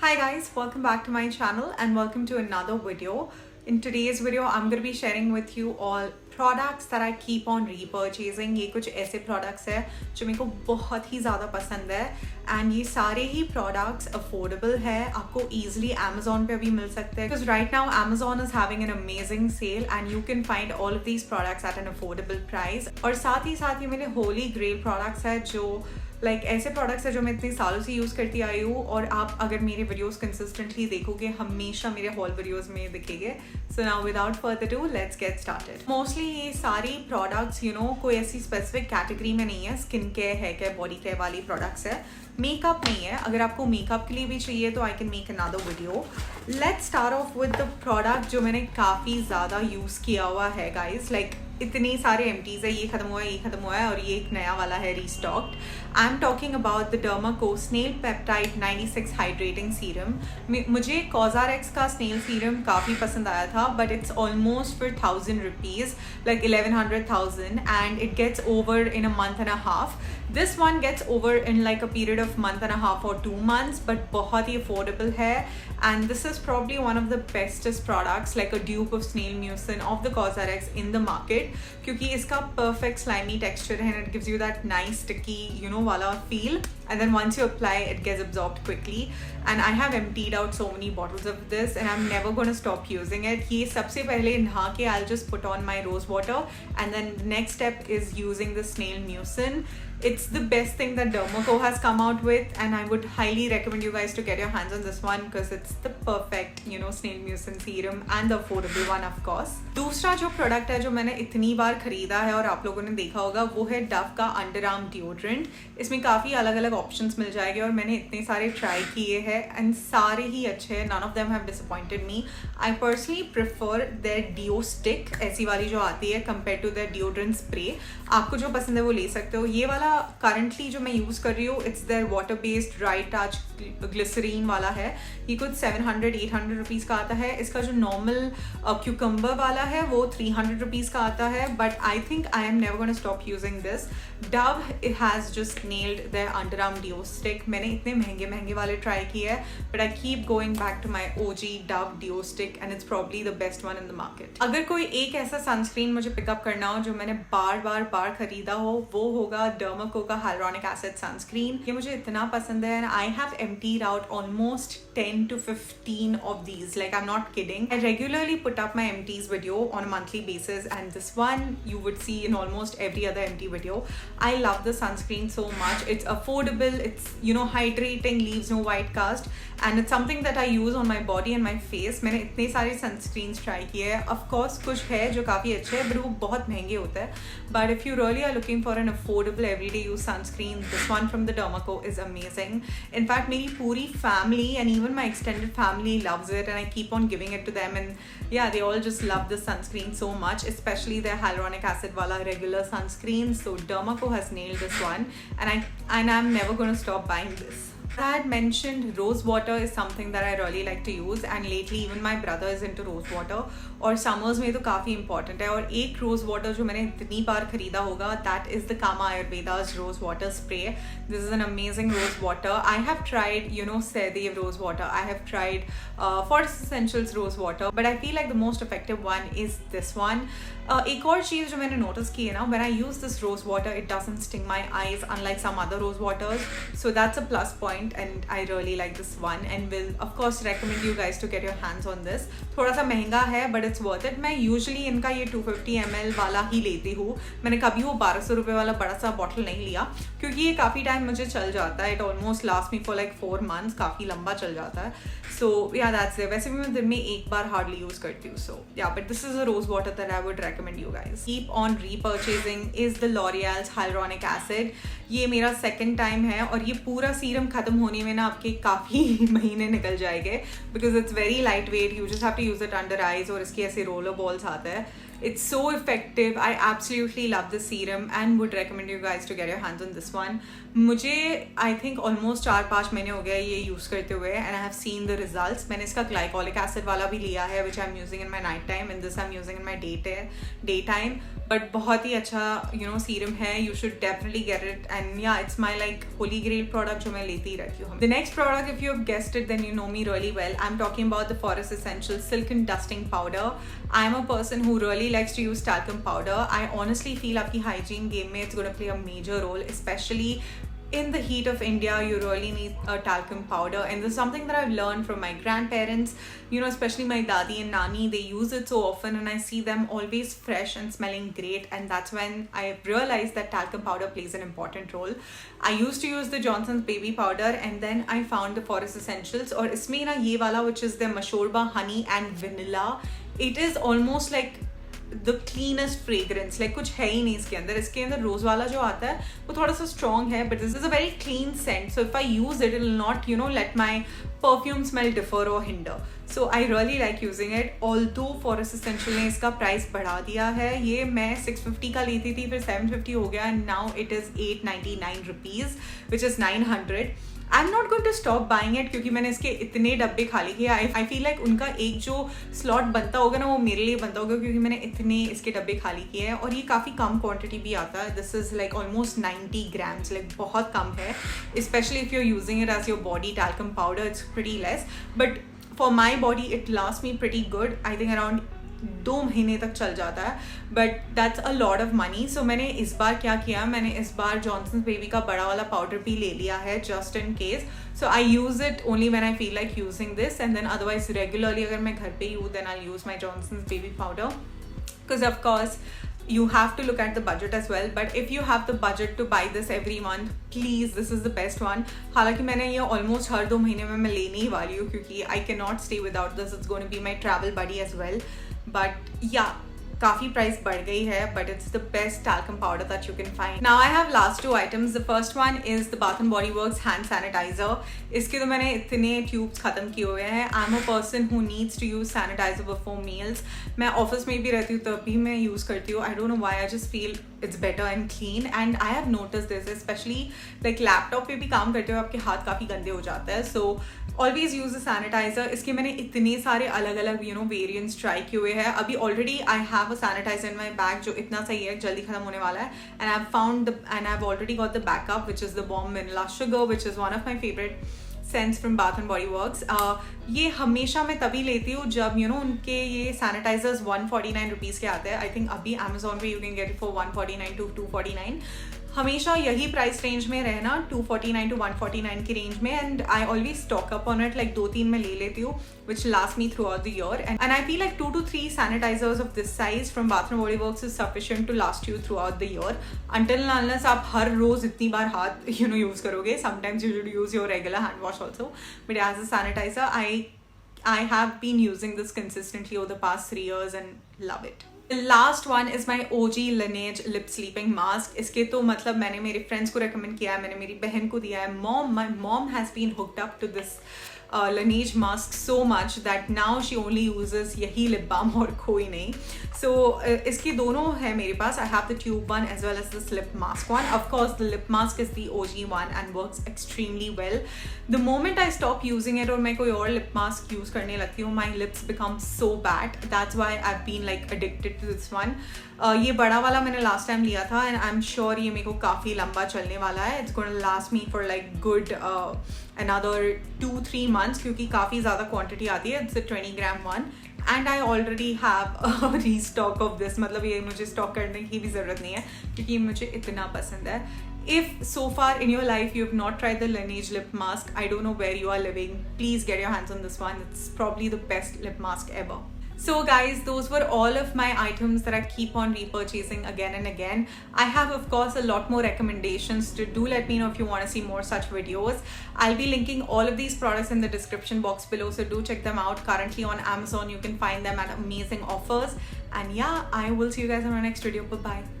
Hi guys, welcome back to my channel and welcome to another video. In today's video, I'm going to be sharing with you all products that I keep on repurchasing. ये कुछ ऐसे products हैं जो मेरे को बहुत ही ज़्यादा पसंद है and ये सारे ही products affordable है, आपको easily Amazon पे भी मिल सकते हैं because right now Amazon is having an amazing sale and you can find all of these products at an affordable price. और साथ ही मेरे holy grail products है जो ऐसे प्रोडक्ट्स है जो मैं इतने सालों से यूज़ करती आई हूँ और आप अगर मेरे वीडियोस कंसिस्टेंटली देखोगे हमेशा मेरे हॉल वीडियोस में दिखेंगे. So now without further do let's get started. Mostly ये सारी प्रोडक्ट्स कोई ऐसी स्पेसिफिक कैटेगरी में नहीं है. Skin care, hair care, body care वाली प्रोडक्ट्स है. मेकअप नहीं है. अगर आपको मेकअप के लिए भी चाहिए तो I can make another video. Let's start of with the product जो मैंने काफ़ी ज़्यादा यूज़ किया हुआ है गाइज. इतने सारे एम्प्टीज़ है, ये ख़त्म हुआ है और ये एक नया वाला है restocked. I am talking about the Derma Co snail peptide 96 hydrating serum. मुझे कॉजारेक्स का स्नेल सीरम काफ़ी पसंद आया था but it's almost for 1000 rupees, 1100,000 and it gets over in a month and a half. This one gets over in a period of month and a half or 2 months, but बहुत ही affordable है and this is probably one of the bestest products, like a dupe of snail mucin of the Cosrx in the market क्योंकि इसका perfect slimy texture है and it gives you that nice sticky वाला feel and then once you apply it gets absorbed quickly and I have emptied out so many bottles of this and I'm never going to stop using it. ये सबसे पहले नहा के I'll just put on my rose water and then the next step is using the snail mucin. It's the best thing that Dermaco has come out with and I would highly recommend you guys to get your hands on this one because it's the perfect snail mucin serum and the affordable one of course. दूसरा जो product है जो मैंने इतनी बार खरीदा है और आप लोगों ने देखा होगा वो है डव का अंडर आर्म डिओड्रेंट. इसमें काफ़ी अलग अलग ऑप्शंस मिल जाएंगे और मैंने इतने सारे ट्राई किए हैं एंड सारे ही अच्छे हैं. None of them have disappointed me. I personally prefer their deo stick ऐसी वाली जो आती है compare to their deodorant spray. आपको जो पसंद है वो ले सकते हो. ये वाला करंटली जो मैं यूज़ कर रही हूँ it's their water based dry touch glycerine वाला है. ये कुछ 700-800 रुपीज़ का आता है. इसका जो नॉर्मल क्यूकम्बर वाला है वो 300 रुपीज़ का आता है but I think I am never gonna stop using this. Dove has just nailed their under arm deo stick. मैंने इतने महंगे वाले ट्राई किए हैं but I keep going back to my OG Dove deo stick and it's probably the best one in the market. अगर कोई एक ऐसा सनस्क्रीन मुझे पिकअप करना हो जो मैंने बार खरीदा हो वो होगा डर्माको का hyaluronic acid sunscreen. ये मुझे इतना पसंद है and I have emptied out almost 10 to 15 of these. I'm not kidding. I regularly put up my empties video on a monthly basis and this one you would see in almost every other empty video. I love the sunscreen so much. It's affordable, it's hydrating, leaves no white cast and it's something that I use on my body and my face. मैंने इतने सारे sunscreens try किए हैं. Of course कुछ है जो काफ़ी अच्छे हैं but वो बहुत महंगे होते हैं. But if you really are looking for an affordable everyday use sunscreen, this one from the Dermaco is amazing. In fact मेरी पूरी family and even my extended family loves it and I keep on giving it to them and yeah, they all just love this sunscreen so much, especially their hyaluronic acid wala regular sunscreen. So Dermaco has nailed this one and I'm never going to stop buying this. I had mentioned rose water is something that I really like to use and lately even my brother is into rose water और summers में तो काफ़ी important है. और एक rose water जो मैंने इतनी बार खरीदा होगा that is the Kama Ayurveda's rose water spray. This is an amazing rose water. I have tried Sehdev rose water. I have tried Forest Essentials rose water but I feel like the most effective one is this one. एक और चीज़ जो मैंने notice की है ना, when I use this rose water it doesn't sting my eyes unlike some other rose waters, so that's a plus point and I really like this one and will of course recommend you guys to get your hands on this. थोड़ा सा महंगा है but it's worth it. मैं usually इनका ये 250 ml वाला ही लेती हूँ. मैंने कभी वो 1200 रुपये वाला बड़ा सा बॉटल नहीं लिया क्योंकि ये काफ़ी टाइम मुझे चल जाता है. It almost lasts me for 4 months. काफ़ी लंबा चल जाता है. So yeah, that's it. वैसे भी मैं दिन में एक बार hardly use करती हूँ. So yeah, but this is a rose water that I would recommend you guys. Keep on repurchasing is the L'Oreal's hyaluronic acid. ये मेरा second time है और ये पूरा सीरम खत्म होने में ना आपके काफ़ी महीने निकल जाएंगे because it's very lightweight. You just have to use it under eyes और इसके ऐसे roller balls आते हैं. It's so effective. I absolutely love this serum and would recommend you guys to get your hands on this one. मुझे I think almost 4-5 महीने हो गया ये यूज़ करते हुए, and I have seen the results. मैंने इसका ग्लाइकोलिक एसिड वाला भी लिया है which I am using in my night time, and this I am using in my day time. But बहुत ही अच्छा सीरम है. You should definitely get it, and yeah it's my like holy grail product जो मैं लेती ही रहती हूँ. The next product, if you have guessed it then you know me really well, I am talking about the Forest Essentials Silk and Dusting Powder. I am a person who really likes to use talcum powder. I honestly feel आपकी hygiene game में it's going to play a major role, especially in the heat of India. You really need a talcum powder, and this is something that I've learned from my grandparents, especially my dadi and nani. They use it so often, and I see them always fresh and smelling great, and that's when I realized that talcum powder plays an important role. I used to use the Johnson's baby powder, and then I found the Forest Essentials, और इसमें ना ये वाला which is the Mashorba honey and vanilla. It is almost like the cleanest fragrance, like कुछ है ही नहीं इसके अंदर. इसके अंदर रोज वाला जो आता है वो थोड़ा सा strong है, but this is a very clean scent, so if I use it, it will not let my perfume smell differ or hinder. So I really like using it. Although Forest Essential ने इसका price बढ़ा दिया है, ये मैं 650 का लेती थी, फिर 750 हो गया, and now it is 899 rupees, which is 900. I am not going to stop buying it, क्योंकि मैंने इसके इतने डब्बे खाली किए. आई फील लाइक उनका एक जो स्लॉट बनता होगा ना, वो मेरे लिए बनता होगा, क्योंकि मैंने इतने इसके डब्बे खाली किए हैं. और ये काफ़ी कम क्वांटिटी भी आता है. This is like almost 90 grams, like बहुत कम है. Specially if you are using it as your body talcum powder, it's pretty less, but for my body it last me pretty good. I think around 2 महीने तक चल जाता है, but that's a lot of money. So मैंने इस बार क्या किया, मैंने इस बार जॉनसन्स बेबी का बड़ा वाला पाउडर भी ले लिया है, just in case. So I use it only when I feel like using this, and then otherwise regularly अगर मैं घर पे ही हूँ, then I use my Johnson's baby powder, because of course you have to look at the budget as well. But if you have the budget to buy this every month, please, this is the best one. हालांकि मैंने ये almost हर 2 महीने में मैं लेने ही वाली हूँ, क्योंकि I cannot stay without this. It's going to be my travel buddy as well. But yeah, काफ़ी प्राइस बढ़ गई है, but it's the best talcum powder that you can find. Now I have last 2 items. The first one is the Bath and Body Works hand sanitizer. इसके तो मैंने इतने tubes ख़त्म किए हुए हैं. I'm a person who needs to use sanitizer before meals. मैं office में भी रहती हूँ तभी मैं यूज़ करती हूँ. I don't know why, I just feel it's better and clean, and I have noticed this, especially like laptop पे भी काम करते हुए आपके हाथ काफ़ी गंदे हो जाते हैं. So always use a sanitizer. इसके मैंने इतने सारे अलग अलग वेरिएंट्स ट्राई किए हुए हैं. अभी already I have a sanitizer in my bag जो इतना सही है, जल्दी खत्म होने वाला है, and I've already got the backup, which is the Bomb Vanilla Sugar, which is one of my favorite scents from Bath and Body Works. ये हमेशा मैं तभी लेती हूँ जब उनके ये सैनिटाइजर्स 149 रुपीज़ के आते हैं. आई थिंक अभी अमेजोन पे you can get it for 149 to 249. हमेशा यही प्राइस रेंज में रहना, 249 to 149 की रेंज में, and I always stock up on it. Like 2-3 मैं ले लेती हूँ, which lasts me throughout the year, and I feel like 2 to 3 sanitizers of this size from Bath and Body Works is sufficient to last you throughout the year, until unless आप हर रोज इतनी बार हाथ use करोगे. Sometimes you should use your regular hand wash also, but as a sanitizer, I have been using this consistently over the past 3 years and love it. The last one is my OG Laneige lip sleeping mask. इसके तो मतलब मैंने मेरे friends को recommend किया है, मैंने मेरी बहन को दिया है. My mom has been hooked up to this Laneige mask so much that now she only uses यही lip balm और कोई नहीं. So इसके दोनों है मेरे पास. I have the tube one as well as this lip mask one. Of course, the lip mask is the OG one and works extremely well. The moment I stop using it और मैं कोई और lip mask use करने लगती हूँ, my lips become so bad. That's why I've been like addicted to this one. ये बड़ा वाला मैंने last time लिया था, and I'm sure ये मेरे को काफ़ी लंबा चलने वाला है. It's going to last me for like good another 2-3 months, क्योंकि काफ़ी ज़्यादा quantity आती है. It's a 20 gram one, and I already have a restock of this. मतलब ये मुझे स्टॉक करने की भी ज़रूरत नहीं है, क्योंकि मुझे इतना पसंद है. If so far in your life you have not tried the Laneige lip mask, I don't know where you are living. Please get your hands on this one. It's probably the best lip mask ever. So guys, those were all of my items that I keep on repurchasing again and again. I have of course a lot more recommendations, to do let me know if you want to see more such videos. I'll be linking all of these products in the description box below, so do check them out. Currently on Amazon you can find them at amazing offers. And yeah, I will see you guys in my next video. Bye bye.